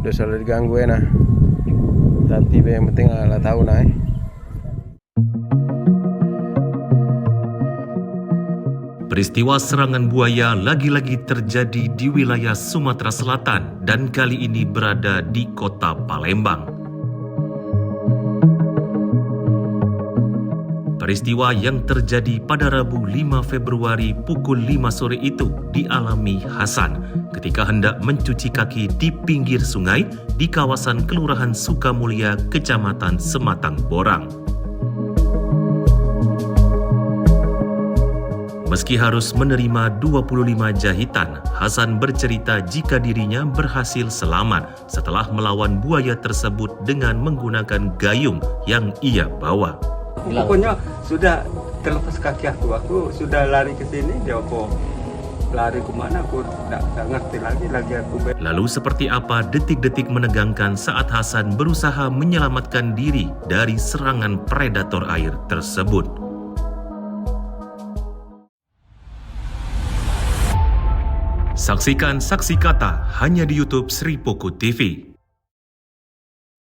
Udah selalu diganggu ya nah. Tapi yang penting lah tahu nah. Peristiwa serangan buaya lagi-lagi terjadi di wilayah Sumatera Selatan dan kali ini berada di kota Palembang. Peristiwa yang terjadi pada Rabu 5 Februari pukul 5 sore itu dialami Hasan ketika hendak mencuci kaki di pinggir sungai di kawasan Kelurahan Sukamulya, Kecamatan Sematang Borang. Meski harus menerima 25 jahitan, Hasan bercerita jika dirinya berhasil selamat setelah melawan buaya tersebut dengan menggunakan gayung yang ia bawa. Pokoknya sudah terlepas kaki aku sudah lari ke sini, dia kok lari kemana aku tidak ngerti lagi aku. Lalu seperti apa detik-detik menegangkan saat Hasan berusaha menyelamatkan diri dari serangan predator air tersebut? Saksikan Saksi Kata hanya di YouTube Sri Poku TV.